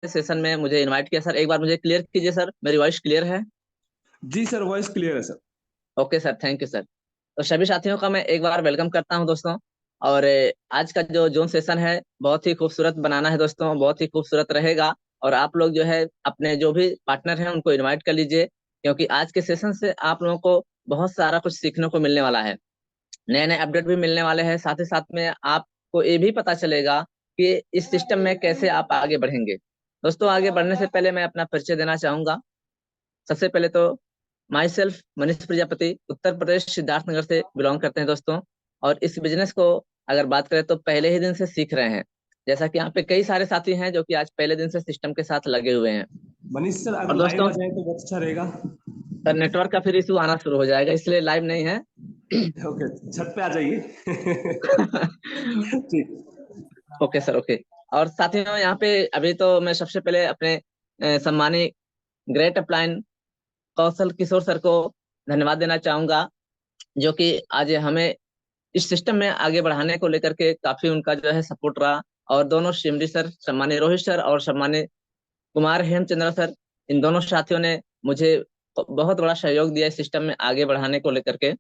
Session में मुझे invite किया सर। एक बार मुझे क्लियर कीजिए सर, मेरी वॉइस क्लियर है? जी सर, वॉइस क्लियर है sir. Okay sir, thank you sir. तो सभी साथियों का मैं एक बार वेलकम करता हूं दोस्तों। और आज का जो जोन सेशन है बहुत ही खूबसूरत बनाना है दोस्तों, बहुत ही खूबसूरत रहेगा। और आप लोग जो है अपने जो भी पार्टनर हैं उनको इनवाइट कर लीजिए, क्योंकि आज के सेशन से आप लोगों को बहुत सारा कुछ सीखने को मिलने वाला है। नए नए अपडेट भी मिलने वाले हैं, साथ ही साथ में आपको ये भी पता चलेगा कि इस सिस्टम में कैसे आप आगे बढ़ेंगे। दोस्तों, आगे बढ़ने से पहले मैं अपना परिचय देना चाहूंगा। सबसे पहले तो माई सेल्फ मनीष प्रजापति उत्तर प्रदेश सिद्धार्थनगर से बिलोंग करते हैं दोस्तों। और इस बिजनेस को अगर बात करें तो पहले ही दिन से सीख रहे हैं। जैसा कि यहाँ पे कई सारे साथी हैं जो कि आज पहले दिन से सिस्टम के साथ लगे हुए हैं। मनीष सर, और अगर लाइव दोस्तों, आ जाए तो बहुत अच्छा रहेगा। सर नेटवर्क का फिर इशू आना शुरू हो जाएगा, इसलिए लाइव नहीं है। ओके, छत पे आ जाइए। ठीक। Okay sir, okay. और साथियों, यहाँ पे अभी तो मैं सबसे पहले अपने सम्मानित great upline Kaushal Kishore sir को धन्यवाद देना चाहूंगा, जो कि आज हमें इस सिस्टम में आगे बढ़ाने को लेकर के काफी उनका जो है सपोर्ट रहा। और दोनों शिमरी सर, सम्मानित रोहित सर और सम्मानित कुमार हेमचंद्र सर, इन दोनों साथियों ने मुझे बहुत बड़ा सहयोग दिया इस सिस्टम में आगे बढ़ाने को लेकर के।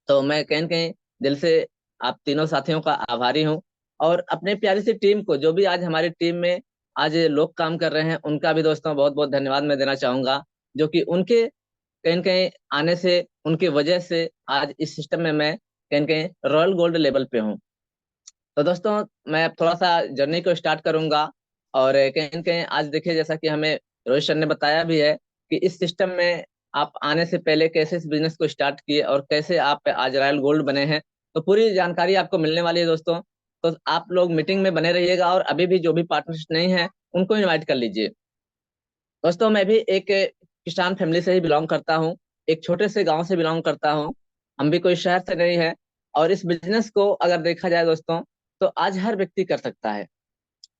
तो मैं कहीं न कहीं दिल से आप तीनों साथियों का आभारी हूँ। और अपने प्यारी सी टीम को, जो भी आज हमारी टीम में आज लोग काम कर रहे हैं, उनका भी दोस्तों बहुत बहुत धन्यवाद मैं देना चाहूंगा, जो कि उनके कहीं न कहीं आने से, उनकी वजह से आज इस सिस्टम में मैं कहीं न कहीं रॉयल गोल्ड लेवल पे हूँ। तो दोस्तों, मैं अब थोड़ा सा जर्नी को स्टार्ट करूंगा। और कहीं न कहीं आज देखिए, जैसा कि हमें रोहित सर ने बताया भी है कि इस सिस्टम में आप आने से पहले कैसे इस बिजनेस को स्टार्ट किए और कैसे आप आज रॉयल गोल्ड बने हैं, तो पूरी जानकारी आपको मिलने वाली है दोस्तों। तो आप लोग मीटिंग में बने रहिएगा, और अभी भी जो भी पार्टनर्स नहीं है उनको इन्वाइट कर लीजिए। दोस्तों, मैं भी एक किसान फैमिली से ही बिलोंग करता हूँ, एक छोटे से गांव से बिलोंग करता हूँ। हम भी कोई शहर से नहीं है। और इस बिजनेस को अगर देखा जाए दोस्तों, तो आज हर व्यक्ति कर सकता है।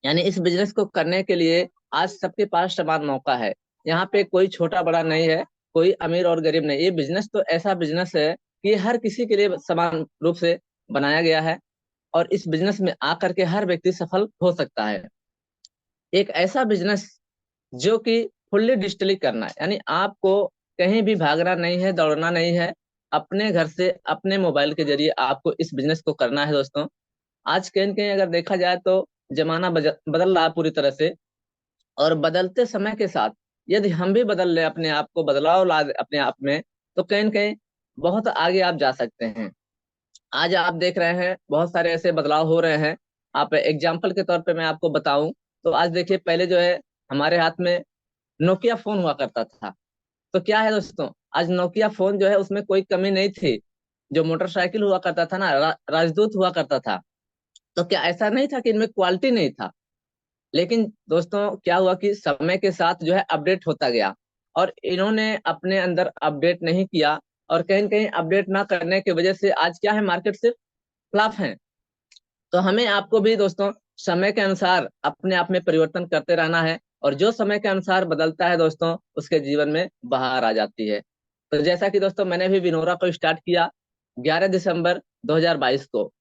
यानी इस बिजनेस को करने के लिए आज सबके पास समान मौका है। यहाँ पे कोई छोटा बड़ा नहीं है, कोई अमीर और गरीब नहीं। ये बिजनेस तो ऐसा बिजनेस है कि हर किसी के लिए समान रूप से बनाया गया है। और इस बिजनेस में आकर के हर व्यक्ति सफल हो सकता है। एक ऐसा बिजनेस जो कि फुल्ली डिजिटली करना है, यानी आपको कहीं भी भागना नहीं है, दौड़ना नहीं है। अपने घर से अपने मोबाइल के जरिए आपको इस बिजनेस को करना है दोस्तों। आज कहीं न कहीं अगर देखा जाए तो जमाना बदल रहा है पूरी तरह से। और बदलते समय के साथ यदि हम भी बदल ले, अपने आप को बदलाव ला दे अपने आप में, तो कहीं न कहीं बहुत आगे आप जा सकते हैं। आज आप देख रहे हैं बहुत सारे ऐसे बदलाव हो रहे हैं। आप एग्जाम्पल के तौर पे मैं आपको बताऊं, तो आज देखिए, पहले जो है हमारे हाथ में नोकिया फोन हुआ करता था। तो क्या है दोस्तों, आज नोकिया फोन जो है उसमें कोई कमी नहीं थी। जो मोटरसाइकिल हुआ करता था ना, राजदूत हुआ करता था। तो क्या ऐसा नहीं था कि इनमें क्वालिटी नहीं था? लेकिन दोस्तों, क्या हुआ कि समय के साथ जो है अपडेट होता गया, और इन्होंने अपने अंदर अपडेट नहीं किया। और कहीं न कहीं अपडेट ना करने की वजह से आज क्या है, मार्केट से फ्लॉप है। तो हमें आपको भी दोस्तों समय के अनुसार अपने आप में परिवर्तन करते रहना है। और जो समय के अनुसार बदलता है दोस्तों, उसके जीवन में बहार आ जाती है। तो जैसा कि दोस्तों, मैंने भी विनोरा को स्टार्ट किया 11 दिसंबर 2022 को।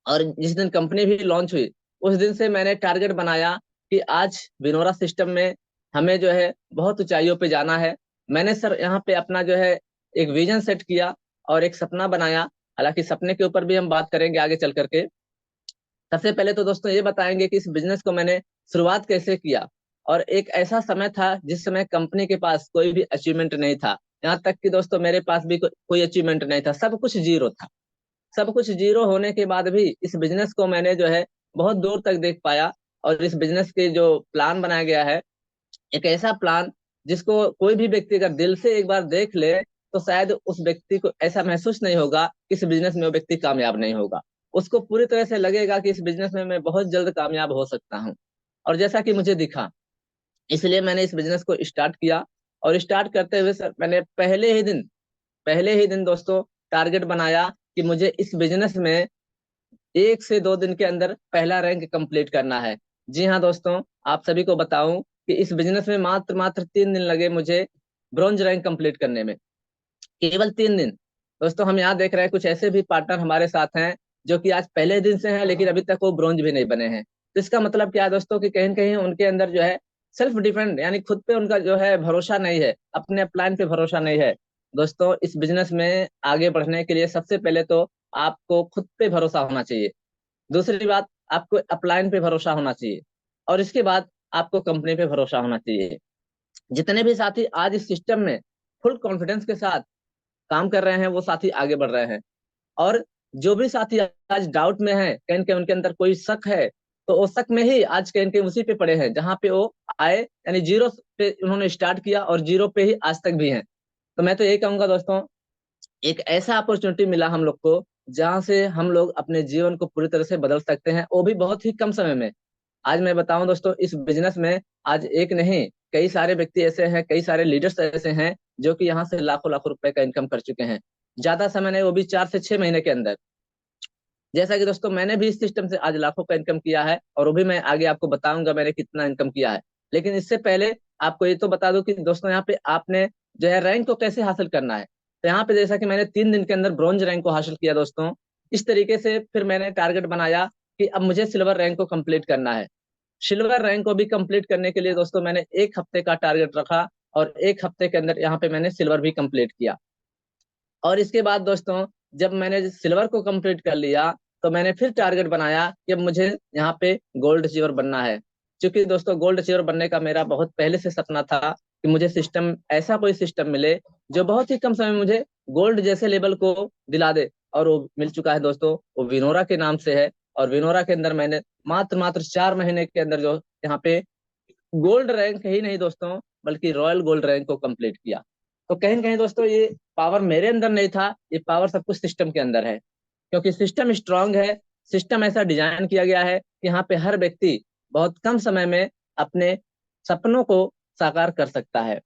और जिस दिन कंपनी भी लॉन्च हुई, उस दिन से मैंने टारगेट बनाया कि आज विनोरा सिस्टम में हमें जो है बहुत ऊंचाइयों पे जाना है। मैंने सर यहाँ पे अपना जो है एक विजन सेट किया और एक सपना बनाया। हालांकि सपने के ऊपर भी हम बात करेंगे आगे चल करके। सबसे पहले तो दोस्तों ये बताएंगे कि इस बिजनेस को मैंने शुरुआत कैसे किया। और एक ऐसा समय था जिस समय कंपनी के पास कोई भी अचीवमेंट नहीं था। यहाँ तक कि दोस्तों, मेरे पास भी कोई अचीवमेंट नहीं था, सब कुछ जीरो था। सब कुछ जीरो होने के बाद भी इस बिजनेस को मैंने जो है बहुत दूर तक देख पाया। और इस बिजनेस के जो प्लान बनाया गया है, एक ऐसा प्लान जिसको कोई भी व्यक्ति अगर दिल से एक बार देख ले, तो शायद उस व्यक्ति को ऐसा महसूस नहीं होगा कि इस बिजनेस में वो व्यक्ति कामयाब नहीं होगा। उसको पूरी तरह से लगेगा कि इस बिजनेस में मैं बहुत जल्द कामयाब हो सकता हूँ। और जैसा कि मुझे दिखा, इसलिए मैंने इस बिजनेस को स्टार्ट किया। और स्टार्ट करते हुए सर, मैंने पहले ही दिन दोस्तों टारगेट बनाया कि मुझे इस बिजनेस में 1 से 2 दिन के अंदर पहला रैंक कंप्लीट करना है। जी हाँ दोस्तों, आप सभी को बताऊं कि इस बिजनेस में मात्र मात्र 3 दिन लगे मुझे ब्रॉन्ज रैंक कंप्लीट करने में। केवल 3 दिन। दोस्तों, हम यहाँ देख रहे हैं कुछ ऐसे भी पार्टनर हमारे साथ हैं जो कि आज पहले दिन से हैं, लेकिन अभी तक वो ब्रॉन्ज भी नहीं बने हैं। तो इसका मतलब क्या है दोस्तों, कि कहीं न कहीं उनके अंदर जो है सेल्फ डिपेंड, यानी खुद पे उनका जो है भरोसा नहीं है, अपने अपलाइन पे भरोसा नहीं है। दोस्तों, इस बिजनेस में आगे बढ़ने के लिए सबसे पहले तो आपको खुद पे भरोसा होना चाहिए। दूसरी बात, आपको अपलाइन पे भरोसा होना चाहिए। और इसके बाद आपको कंपनी पे भरोसा होना चाहिए। जितने भी साथी आज इस सिस्टम में फुल कॉन्फिडेंस के साथ काम कर रहे हैं, वो साथी आगे बढ़ रहे हैं। और जो भी साथी आज डाउट में है, कहीं न कहीं उनके अंदर कोई शक है, तो वो शक में ही आज कहीं न कहीं उसी पे पड़े हैं जहां पे वो आए, यानी जीरो पे उन्होंने स्टार्ट किया और जीरो पे ही आज तक भी हैं। तो मैं तो यही कहूंगा दोस्तों, एक ऐसा अपॉर्चुनिटी मिला हम लोग को जहां से हम लोग अपने जीवन को पूरी तरह से बदल सकते हैं, वो भी बहुत ही कम समय में। आज मैं बताऊं दोस्तों, इस बिजनेस में आज एक नहीं, कई सारे व्यक्ति ऐसे हैं, कई सारे लीडर्स ऐसे हैं जो कि यहाँ से लाखों लाखों रुपए का इनकम कर चुके हैं। ज्यादा समय नहीं, वो भी 4 से 6 महीने के अंदर। जैसा कि दोस्तों, मैंने भी इस सिस्टम से आज लाखों का इनकम किया है, और वो भी मैं आगे आपको बताऊंगा मैंने कितना इनकम किया है। लेकिन इससे पहले आपको ये तो बता दूं कि दोस्तों, यहाँ पे आपने जो है रैंक को कैसे हासिल करना है। तो यहाँ पे जैसा कि मैंने 3 दिन के अंदर ब्रॉन्ज रैंक को हासिल किया दोस्तों, इस तरीके से फिर मैंने टारगेट बनाया कि अब मुझे सिल्वर रैंक को कंप्लीट करना है। सिल्वर रैंक को भी कंप्लीट करने के लिए दोस्तों, मैंने 1 हफ्ते का टारगेट रखा, और 1 हफ्ते के अंदर यहाँ पे मैंने सिल्वर भी कंप्लीट किया। और इसके बाद दोस्तों, जब मैंने सिल्वर को कंप्लीट कर लिया, तो मैंने फिर टारगेट बनाया कि अब मुझे यहाँ पे गोल्ड अचीवर बनना है। क्योंकि दोस्तों, गोल्ड अचीवर बनने का मेरा बहुत पहले से सपना था कि मुझे सिस्टम, ऐसा कोई सिस्टम मिले जो बहुत ही कम समय में मुझे गोल्ड जैसे लेवल को दिला दे। और वो मिल चुका है दोस्तों, वो विनोरा के नाम से है। और विनोरा के अंदर मैंने मात्र मात्र 4 महीने के अंदर जो यहाँ पे गोल्ड रैंक ही नहीं दोस्तों, बल्कि रॉयल गोल्ड रैंक को कंप्लीट किया। तो कहीं न कहीं दोस्तों, ये पावर मेरे अंदर नहीं था, ये पावर सब कुछ सिस्टम के अंदर है। क्योंकि सिस्टम स्ट्रांग है, सिस्टम ऐसा डिजाइन किया गया है कि यहाँ पे हर व्यक्ति बहुत कम समय में अपने सपनों को साकार कर सकता है।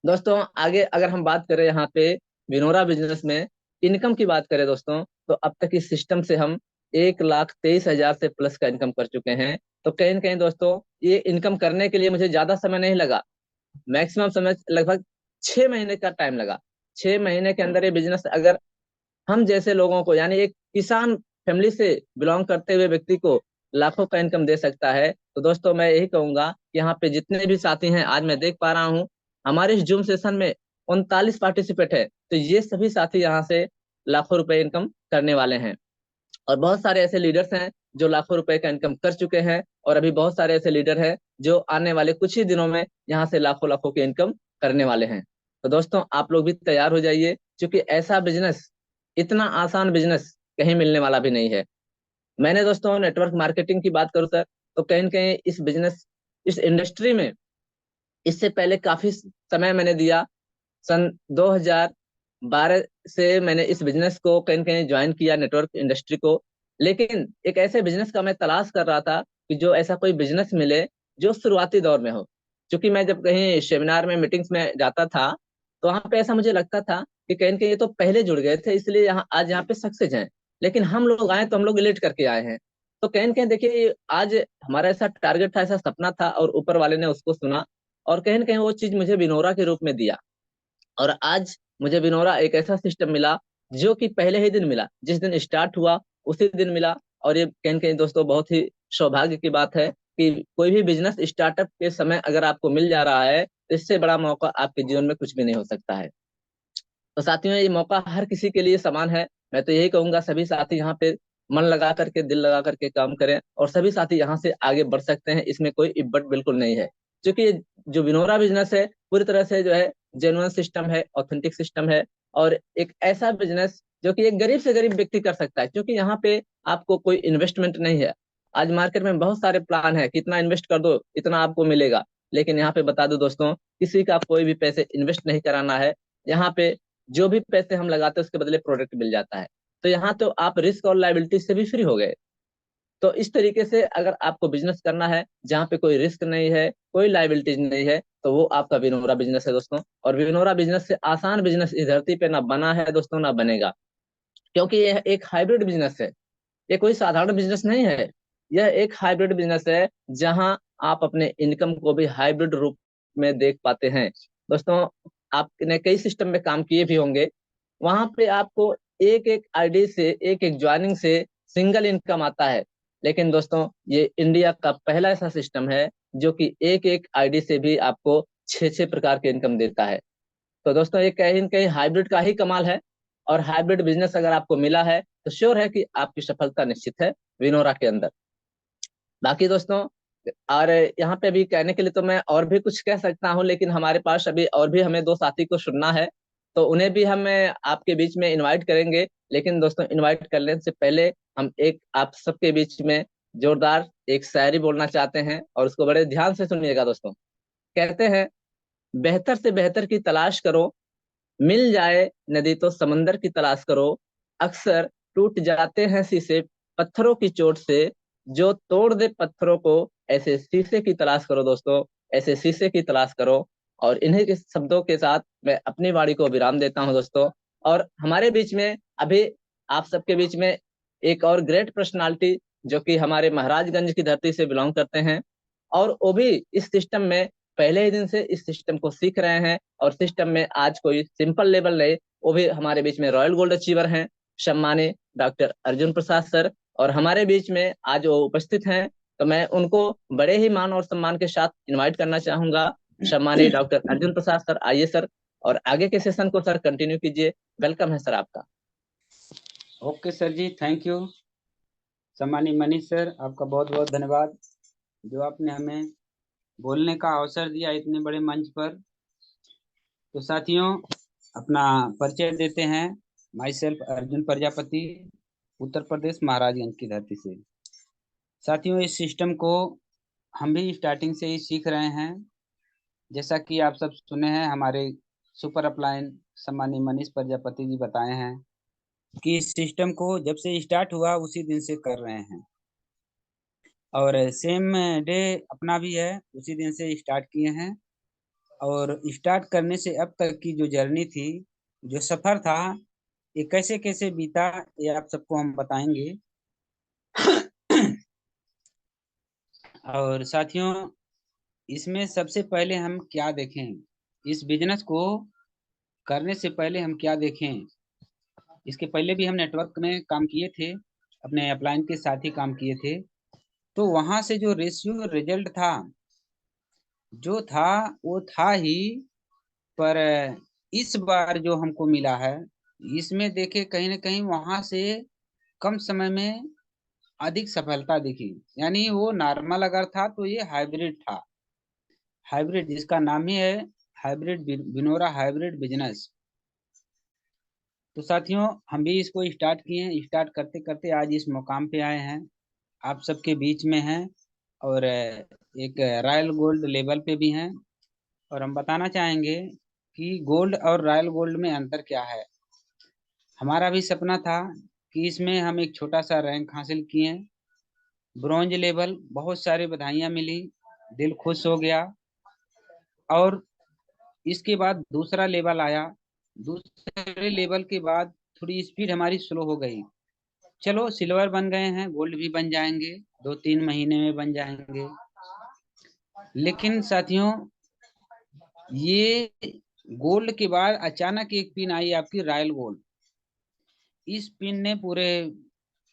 दोस्तों, आगे अगर हम बात करें यहाँ पे विनोरा बिजनेस में इनकम की बात करें दोस्तों, तो अब तक इस सिस्टम से हम 1,23,000 से प्लस का इनकम कर चुके हैं। तो कहीं न कहीं दोस्तों, ये इनकम करने के लिए मुझे ज्यादा समय नहीं लगा। मैक्सिमम समय लगभग 6 महीने का टाइम लगा। 6 महीने के अंदर ये बिजनेस अगर हम जैसे लोगों को, यानी एक किसान फैमिली से बिलोंग करते हुए व्यक्ति को लाखों का इनकम दे सकता है, तो दोस्तों मैं यही कहूंगा कि यहाँ पे जितने भी साथी हैं, आज मैं देख पा रहा हूँ हमारे इस जूम सेशन में 39 पार्टिसिपेट है, तो ये सभी साथी यहाँ से लाखों रुपए इनकम करने वाले हैं। और बहुत सारे ऐसे लीडर्स हैं जो लाखों रुपए का इनकम कर चुके हैं, और अभी बहुत सारे ऐसे लीडर हैं जो आने वाले कुछ ही दिनों में यहाँ से लाखों लाखों के इनकम करने वाले हैं। तो दोस्तों, आप लोग भी तैयार हो जाइए, क्योंकि ऐसा बिजनेस, इतना आसान बिजनेस कहीं मिलने वाला भी नहीं है। मैंने दोस्तों नेटवर्क मार्केटिंग की बात करूं सर, तो कहीं न कहीं इस बिजनेस, इस इंडस्ट्री में इससे पहले काफी समय मैंने दिया। सन 2012 से मैंने इस बिजनेस को कहीं न कहीं ज्वाइन किया, नेटवर्क इंडस्ट्री को। लेकिन एक ऐसे बिजनेस का मैं तलाश कर रहा था कि जो ऐसा कोई बिजनेस मिले जो शुरुआती दौर में हो। क्योंकि मैं जब कहीं सेमिनार में, मीटिंग्स में जाता था, तो वहां पे ऐसा मुझे लगता था कि कहीं न कहीं ये तो पहले जुड़ गए थे, इसलिए यहाँ आज यहाँ पे सक्सेस हैं। लेकिन हम लोग आए तो हम लोग लेट करके आए हैं। तो कहीं न कहीं देखिए, आज हमारा ऐसा टारगेट था, ऐसा सपना था, और ऊपर वाले ने उसको सुना, और कहीं न कहीं वो चीज मुझे विनोरा के रूप में दिया। और आज मुझे विनोरा एक ऐसा सिस्टम मिला जो कि पहले ही दिन मिला, जिस दिन स्टार्ट हुआ उसी दिन मिला। और ये कहीं न कहीं दोस्तों, बहुत ही सौभाग्य की बात है कि कोई भी बिजनेस स्टार्टअप के समय अगर आपको मिल जा रहा है, तो इससे बड़ा मौका आपके जीवन में कुछ भी नहीं हो सकता है। तो साथियों, ये मौका हर किसी के लिए समान है। मैं तो यही कहूंगा, सभी साथी यहाँ पे मन लगा करके, दिल लगा करके काम करें, और सभी साथी यहाँ से आगे बढ़ सकते हैं, इसमें कोई इब्बट बिल्कुल नहीं है। क्योंकि ये जो विनोरा बिजनेस है, पूरी तरह से जो है जेन्युइन सिस्टम है, ऑथेंटिक सिस्टम है, और एक ऐसा बिजनेस जो कि एक गरीब से गरीब व्यक्ति कर सकता है। क्योंकि यहाँ पे आपको कोई इन्वेस्टमेंट नहीं है। आज मार्केट में बहुत सारे प्लान है, कितना इन्वेस्ट कर दो इतना आपको मिलेगा। लेकिन यहाँ पे बता दो दोस्तों, किसी का कोई भी पैसे इन्वेस्ट नहीं कराना है। यहाँ पे जो भी पैसे हम लगाते हैं उसके बदले प्रोडक्ट मिल जाता है। तो यहाँ तो आप रिस्क और लाइबिलिटी से भी फ्री हो गए। तो इस तरीके से अगर आपको बिजनेस करना है जहाँ पे कोई रिस्क नहीं है, कोई लाइबिलिटीज नहीं है, तो वो आपका विनोरा बिजनेस है दोस्तों। और विनोरा बिजनेस से आसान बिजनेस इस धरती पे ना बना है दोस्तों, ना बनेगा। क्योंकि यह एक हाइब्रिड बिजनेस है, ये कोई साधारण बिजनेस नहीं है। यह एक हाइब्रिड बिजनेस है, जहां आप अपने इनकम को भी हाइब्रिड रूप में देख पाते हैं। दोस्तों, आपने कई सिस्टम में काम किए भी होंगे, वहां पे आपको एक एक आईडी से, एक एक ज्वाइनिंग से सिंगल इनकम आता है। लेकिन दोस्तों, ये इंडिया का पहला ऐसा सिस्टम है जो कि एक एक आईडी से भी आपको 6 6 प्रकार के इनकम देता है। तो दोस्तों ये कहीं न कहीं हाइब्रिड का ही कमाल है। और हाइब्रिड बिजनेस अगर आपको मिला है तो श्योर है कि आपकी सफलता निश्चित है विनोरा के अंदर। बाकी दोस्तों, और यहाँ पे भी कहने के लिए तो मैं और भी कुछ कह सकता हूँ, लेकिन हमारे पास अभी और भी हमें दो साथी को सुनना है, तो उन्हें भी हम आपके बीच में इनवाइट करेंगे। लेकिन दोस्तों, इनवाइट करने से पहले हम एक आप सबके बीच में जोरदार एक शायरी बोलना चाहते हैं, और उसको बड़े ध्यान से सुनिएगा दोस्तों। कहते हैं, बेहतर से बेहतर की तलाश करो, मिल जाए नदी तो समंदर की तलाश करो, अक्सर टूट जाते हैं शीशे पत्थरों की चोट से, जो तोड़ दे पत्थरों को ऐसे शीशे की तलाश करो दोस्तों, ऐसे शीशे की तलाश करो। और इन्हीं के शब्दों के साथ मैं अपनी वाणी को विराम देता हूं दोस्तों। और हमारे बीच में अभी आप सबके बीच में एक और ग्रेट पर्सनालिटी, जो कि हमारे महाराजगंज की धरती से बिलोंग करते हैं, और वो भी इस सिस्टम में पहले ही दिन से इस सिस्टम को सीख रहे हैं। और सिस्टम में आज कोई सिंपल लेवल नहीं, वो भी हमारे बीच में रॉयल गोल्ड अचीवर हैं, सम्मानित डॉक्टर अर्जुन प्रसाद सर। और हमारे बीच में आज वो उपस्थित हैं, तो मैं उनको बड़े ही मान और सम्मान के साथ इनवाइट करना चाहूंगा। सम्मानित डॉक्टर अर्जुन प्रसाद सर, आइए सर, और आगे के सेशन को सर कंटिन्यू कीजिए। वेलकम है सर आपका। Okay sir ji, thank you. सम्मानित मनीष सर, आपका बहुत बहुत धन्यवाद जो आपने हमें बोलने का अवसर दिया इतने बड़े मंच पर। तो साथियों, अपना परिचय देते हैं। माई सेल्फ अर्जुन प्रजापति, उत्तर प्रदेश महाराजगंज की धरती से। साथियों, इस सिस्टम को हम भी स्टार्टिंग से ही सीख रहे हैं। जैसा कि आप सब सुने हैं, हमारे सुपर अपलाइन सम्मानित मनीष प्रजापति जी बताए हैं कि इस सिस्टम को जब से स्टार्ट हुआ उसी दिन से कर रहे हैं, और सेम डे अपना भी है, उसी दिन से स्टार्ट किए हैं। और स्टार्ट करने से अब तक की जो जर्नी थी, जो सफर था, ये कैसे कैसे बीता, ये आप सबको हम बताएंगे। और साथियों, इसमें सबसे पहले हम क्या देखें, इस बिजनेस को करने से पहले हम क्या देखें। इसके पहले भी हम नेटवर्क में काम किए थे, अपने अपलाइन के साथ ही काम किए थे। तो वहां से जो रेशियो रिजल्ट था, जो था वो था ही। पर इस बार जो हमको मिला है, इसमें देखे कहीं ना कहीं वहां से कम समय में अधिक सफलता दिखी। यानी वो नॉर्मल अगर था तो ये हाइब्रिड था। हाइब्रिड जिसका नाम ही है हाइब्रिड, विनोरा हाइब्रिड बिजनेस। तो साथियों, हम भी इसको स्टार्ट किए, स्टार्ट करते करते आज इस मुकाम पे आए हैं, आप सबके बीच में हैं, और एक रॉयल गोल्ड लेवल पे भी हैं। और हम बताना चाहेंगे कि गोल्ड और रॉयल गोल्ड में अंतर क्या है। हमारा भी सपना था कि इसमें हम एक छोटा सा रैंक हासिल किए, ब्रॉन्ज लेवल। बहुत सारी बधाइयां मिली, दिल खुश हो गया। और इसके बाद दूसरा लेवल आया, दूसरे लेवल के बाद थोड़ी स्पीड हमारी स्लो हो गई। चलो, सिल्वर बन गए हैं, गोल्ड भी बन जाएंगे, 2 3 महीने में बन जाएंगे। लेकिन साथियों, ये गोल्ड के बाद अचानक एक पिन आई आपकी रॉयल गोल्ड। इस पिन ने पूरे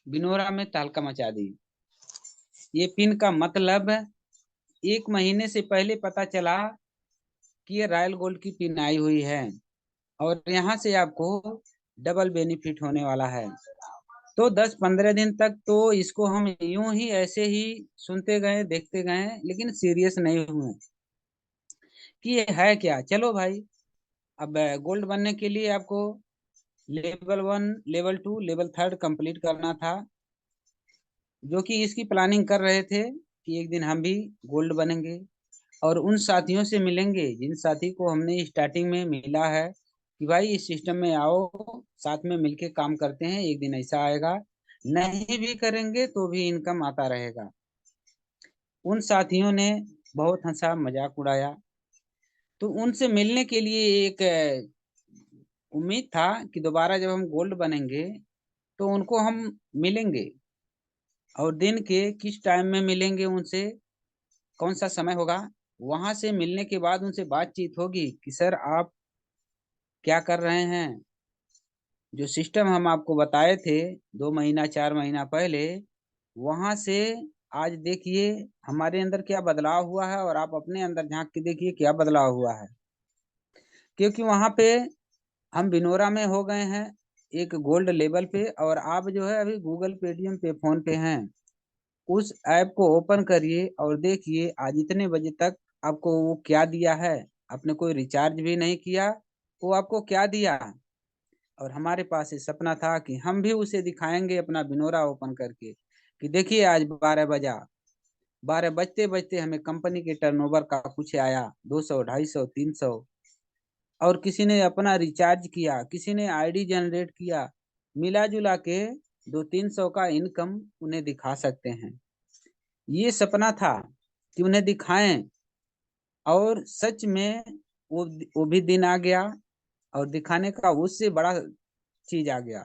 बिनोरा में तहलका मचा दी। ये पिन का मतलब 1 महीने से पहले पता चला कि ये रॉयल गोल्ड की पिन आई हुई है, और यहाँ से आपको डबल बेनिफिट होने वाला है। तो 10 15 दिन तक तो इसको हम यूं ही ऐसे ही सुनते गए, देखते गए, लेकिन सीरियस नहीं हुए कि ये है क्या। चलो भाई, अब गोल्ड बनने के लिए आपको लेवल 1, लेवल 2, लेवल 3 कंप्लीट करना था, जो कि इसकी प्लानिंग कर रहे थे कि एक दिन हम भी गोल्ड बनेंगे और उन साथियों से मिलेंगे जिन साथी को हमने स्टार्टिंग में मिला है कि भाई इस सिस्टम में आओ, साथ में मिलके काम करते हैं, एक दिन ऐसा आएगा, नहीं भी करेंगे तो भी इनकम आता रहेगा। उन साथियों ने बहुत हंसा, मजाक उड़ाया। तो उनसे मिलने के लिए एक उम्मीद था कि दोबारा जब हम गोल्ड बनेंगे तो उनको हम मिलेंगे, और दिन के किस टाइम में मिलेंगे उनसे, कौन सा समय होगा। वहां से मिलने के बाद उनसे बातचीत होगी कि सर आप क्या कर रहे हैं। जो सिस्टम हम आपको बताए थे 2 महीना 4 महीना पहले, वहां से आज देखिए हमारे अंदर क्या बदलाव हुआ है और आप अपने अंदर झांक के देखिए क्या बदलाव हुआ है। क्योंकि वहां पे हम बिनोरा में हो गए हैं एक गोल्ड लेवल पे, और आप जो है अभी गूगल पेटीएम पे फोन पे हैं। उस ऐप को ओपन करिए और देखिए आज इतने बजे तक आपको वो क्या दिया है। आपने कोई रिचार्ज भी नहीं किया, वो आपको क्या दिया। और हमारे पास ये सपना था कि हम भी उसे दिखाएंगे अपना बिनोरा ओपन करके कि देखिए आज 12 बजा, 12 बजते बजते हमें कंपनी के टर्नओवर का कुछ आया 200, 250, 300। और किसी ने अपना रिचार्ज किया, किसी ने आईडी जनरेट किया, मिला जुला के 200-300 का इनकम उन्हें दिखा सकते हैं। ये सपना था कि उन्हें दिखाएं, और सच में वो भी दिन आ गया और दिखाने का उससे बड़ा चीज आ गया।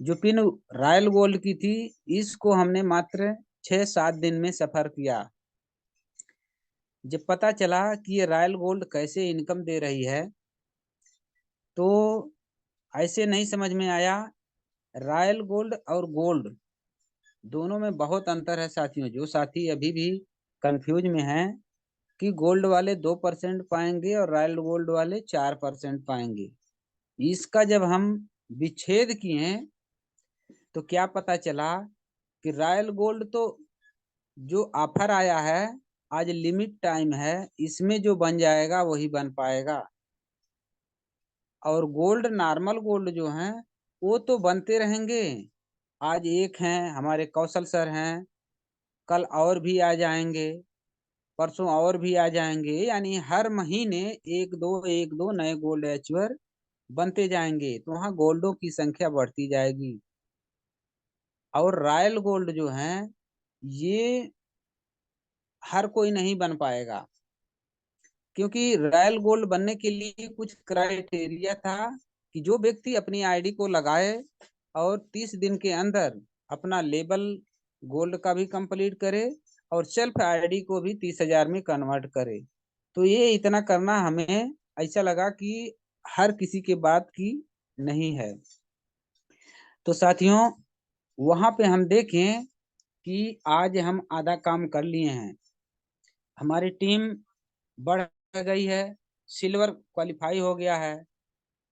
जो पिन रॉयल गोल्ड की थी, इसको हमने मात्र 6-7 दिन में सफर किया। जब पता चला कि ये रॉयल गोल्ड कैसे इनकम दे रही है, तो ऐसे नहीं समझ में आया। रॉयल गोल्ड और गोल्ड दोनों में बहुत अंतर है साथियों। जो साथी अभी भी कंफ्यूज में हैं कि गोल्ड वाले 2% पाएंगे और रॉयल गोल्ड वाले 4% पाएंगे, इसका जब हम विच्छेद किए तो क्या पता चला कि रॉयल गोल्ड तो जो ऑफर आया है आज लिमिट टाइम है, इसमें जो बन जाएगा वही बन पाएगा। और गोल्ड नॉर्मल गोल्ड जो हैं वो तो बनते रहेंगे। आज एक हैं हमारे कौशल सर हैं, कल और भी आ जाएंगे, परसों और भी आ जाएंगे, यानी हर महीने एक दो नए गोल्ड अचीवर बनते जाएंगे, तो वहाँ गोल्डों की संख्या बढ़ती जाएगी। और रॉयल गोल्ड जो है ये हर कोई नहीं बन पाएगा, क्योंकि रॉयल गोल्ड बनने के लिए कुछ क्राइटेरिया था कि जो व्यक्ति अपनी आईडी को लगाए और 30 दिन के अंदर अपना लेबल गोल्ड का भी कंप्लीट करे और सेल्फ आईडी को भी 30,000 में कन्वर्ट करे। तो ये इतना करना हमें ऐसा लगा कि हर किसी के बात की नहीं है। तो साथियों वहां पे हम देखें कि आज हम आधा काम कर लिए हैं, हमारी टीम बढ़ गई है, सिल्वर क्वालिफाई हो गया है,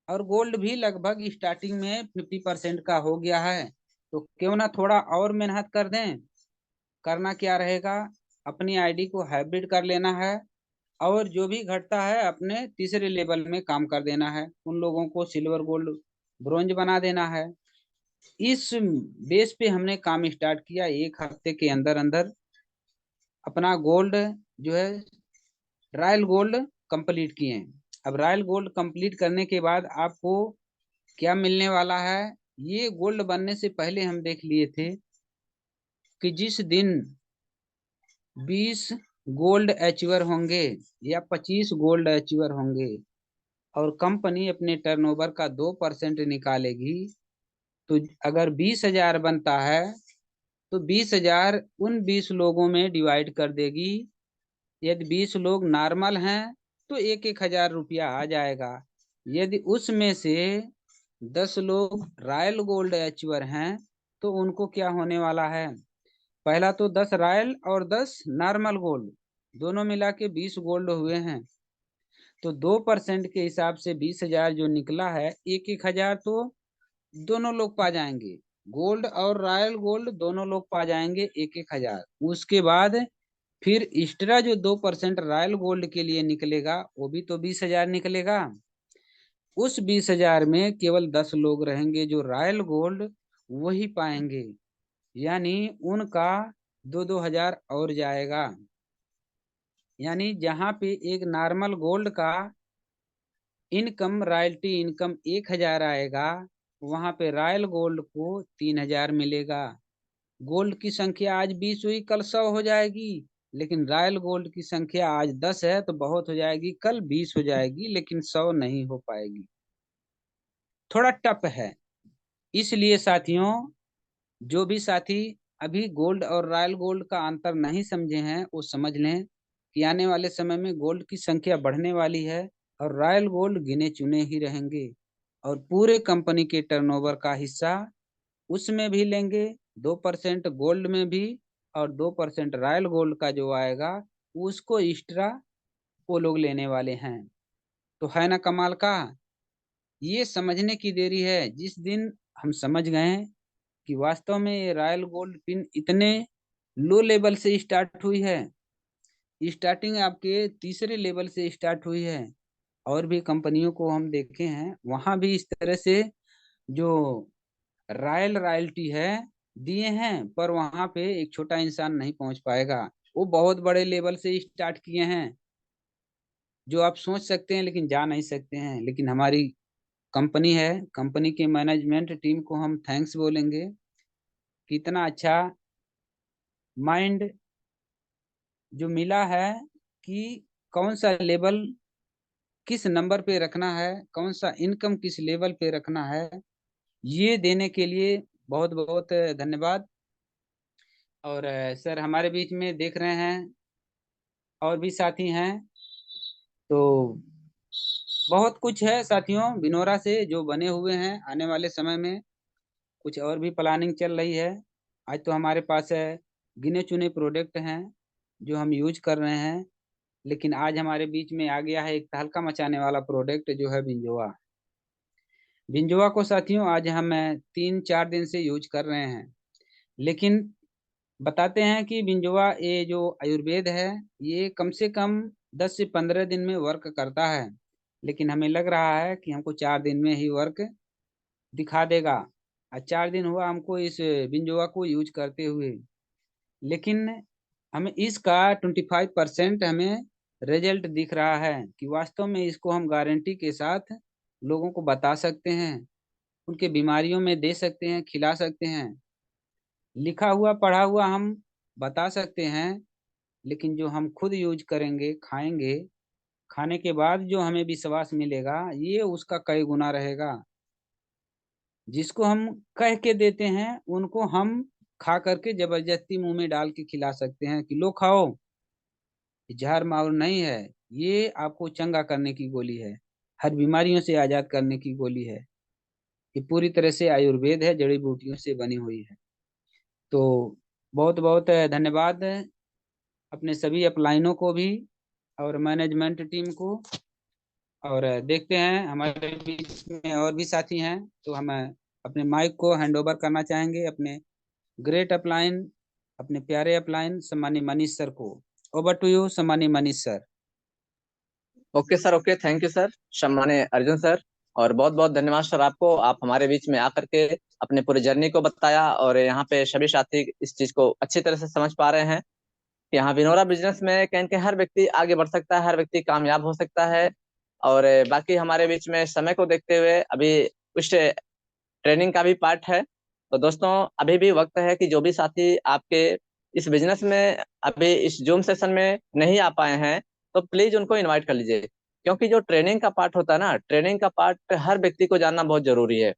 और गोल्ड भी लगभग स्टार्टिंग में 50% का हो गया है। तो क्यों ना थोड़ा और मेहनत कर दें। करना क्या रहेगा, अपनी आईडी को हाइब्रिड कर लेना है, और जो भी घटता है अपने तीसरे लेवल में काम कर देना है, उन लोगों को सिल्वर गोल्ड ब्रोंज बना देना है। इस बेस पे हमने काम स्टार्ट किया। 1 हफ्ते के अंदर अंदर अपना गोल्ड जो है रॉयल गोल्ड कंप्लीट किए। अब रॉयल गोल्ड कंप्लीट करने के बाद आपको क्या मिलने वाला है, ये गोल्ड बनने से पहले हम देख लिए थे कि जिस दिन 20 गोल्ड अचीवर होंगे या 25 गोल्ड अचीवर होंगे और कंपनी अपने टर्नओवर का 2% निकालेगी, तो अगर 20,000 बनता है तो 20,000 उन 20 लोगों में डिवाइड कर देगी। यदि 20 लोग नॉर्मल हैं तो 1-1 हजार रुपया आ जाएगा। यदि उसमें से 10 लोग रॉयल गोल्ड अचीवर हैं तो उनको क्या होने वाला है, पहला तो 10 रॉयल और 10 नॉर्मल गोल्ड दोनों मिला के 20 गोल्ड हुए हैं। तो 2% के हिसाब से 20,000 जो निकला है, 1-1 हजार तो दोनों लोग पा जाएंगे, गोल्ड और रॉयल गोल्ड दोनों लोग पा जाएंगे 1-1 हजार। उसके बाद फिर एक्स्ट्रा जो 2% रॉयल गोल्ड के लिए निकलेगा वो भी तो 20,000 निकलेगा। उस 20,000 में केवल 10 लोग रहेंगे जो रॉयल गोल्ड वही पाएंगे, यानी उनका 2-2 हजार और जाएगा। यानी जहां पे एक नॉर्मल गोल्ड का इनकम रॉयल्टी इनकम 1 हजार आएगा, वहां पे रॉयल गोल्ड को 3 हजार मिलेगा। गोल्ड की संख्या आज 20 हुई, कल 100 हो जाएगी, लेकिन रॉयल गोल्ड की संख्या आज 10 है तो बहुत हो जाएगी, कल 20 हो जाएगी, लेकिन 100 नहीं हो पाएगी। थोड़ा टफ है। इसलिए साथियों जो भी साथी अभी गोल्ड और रॉयल गोल्ड का अंतर नहीं समझे हैं वो समझ लें कि आने वाले समय में गोल्ड की संख्या बढ़ने वाली है और रॉयल गोल्ड गिने चुने ही रहेंगे, और पूरे कंपनी के टर्नओवर का हिस्सा उसमें भी लेंगे, 2% गोल्ड में भी और 2% रॉयल गोल्ड का जो आएगा उसको एक्स्ट्रा वो लोग लेने वाले हैं। तो है ना कमाल का। ये समझने की देरी है। जिस दिन हम समझ गए कि वास्तव में ये रॉयल गोल्ड पिन इतने लो लेवल से स्टार्ट हुई है, स्टार्टिंग आपके तीसरे लेवल से स्टार्ट हुई है। और भी कंपनियों को हम देखे हैं, वहां भी इस तरह से जो रॉयल्टी है दिए हैं, पर वहां पे एक छोटा इंसान नहीं पहुंच पाएगा। वो बहुत बड़े लेवल से स्टार्ट किए हैं, जो आप सोच सकते हैं लेकिन जा नहीं सकते हैं। लेकिन हमारी कंपनी है, कंपनी के मैनेजमेंट टीम को हम थैंक्स बोलेंगे। कितना अच्छा माइंड जो मिला है कि कौन सा लेवल किस नंबर पे रखना है, कौन सा इनकम किस लेवल पे रखना है, ये देने के लिए बहुत बहुत धन्यवाद। और सर हमारे बीच में देख रहे हैं और भी साथी हैं, तो बहुत कुछ है साथियों बिनोरा से जो बने हुए हैं। आने वाले समय में कुछ और भी प्लानिंग चल रही है। आज तो हमारे पास है गिने चुने प्रोडक्ट हैं जो हम यूज कर रहे हैं, लेकिन आज हमारे बीच में आ गया है एक तहलका मचाने वाला प्रोडक्ट जो है बिंजोआ। बिंजोआ को साथियों आज हम 3-4 दिन से यूज कर रहे हैं, लेकिन बताते हैं कि बिंजोआ ये जो आयुर्वेद है ये कम से कम 10 से 15 दिन में वर्क करता है, लेकिन हमें लग रहा है कि हमको 4 दिन में ही वर्क दिखा देगा। और 4 दिन हुआ हमको इस बिंजोआ को यूज करते हुए, लेकिन हमें इसका 25% हमें रिजल्ट दिख रहा है कि वास्तव में इसको हम गारंटी के साथ लोगों को बता सकते हैं, उनके बीमारियों में दे सकते हैं, खिला सकते हैं। लिखा हुआ पढ़ा हुआ हम बता सकते हैं, लेकिन जो हम खुद यूज करेंगे, खाएंगे, खाने के बाद जो हमें विश्वास मिलेगा ये उसका कई गुना रहेगा। जिसको हम कह के देते हैं उनको हम खा करके जबरदस्ती मुंह में डाल के खिला सकते हैं कि लो खाओ, जहर माहौर नहीं है, ये आपको चंगा करने की गोली है, हर बीमारियों से आजाद करने की गोली है। ये पूरी तरह से आयुर्वेद है, जड़ी बूटियों से बनी हुई है। तो बहुत बहुत धन्यवाद अपने सभी अपलाइनों को भी और मैनेजमेंट टीम को। और देखते हैं हमारे बीच में और भी साथी हैं, तो हम अपने माइक को हैंड ओवर करना चाहेंगे अपने ग्रेट अपलाइन, अपने प्यारे अपलाइन सम्मानी मनीष सर को। ओवर टू यू सम्मानी Manish sir. Okay sir, okay, thank you sir सम्मानिय अर्जुन सर। और बहुत बहुत धन्यवाद सर आपको, आप हमारे बीच में आकर के अपने पूरी जर्नी को बताया, और यहाँ पे सभी साथी इस चीज को अच्छी तरह से समझ पा रहे हैं कि यहाँ विनोरा बिजनेस में कहीं के हर व्यक्ति आगे बढ़ सकता है, हर व्यक्ति कामयाब हो सकता है। और बाकी हमारे बीच में समय को देखते हुए अभी कुछ ट्रेनिंग का भी पार्ट है। तो दोस्तों अभी भी वक्त है कि जो भी साथी आपके इस बिजनेस में अभी इस जूम सेशन में नहीं आ पाए हैं, तो प्लीज उनको इनवाइट कर लीजिए, क्योंकि जो ट्रेनिंग का पार्ट होता है ना, ट्रेनिंग का पार्ट हर व्यक्ति को जानना बहुत जरूरी है।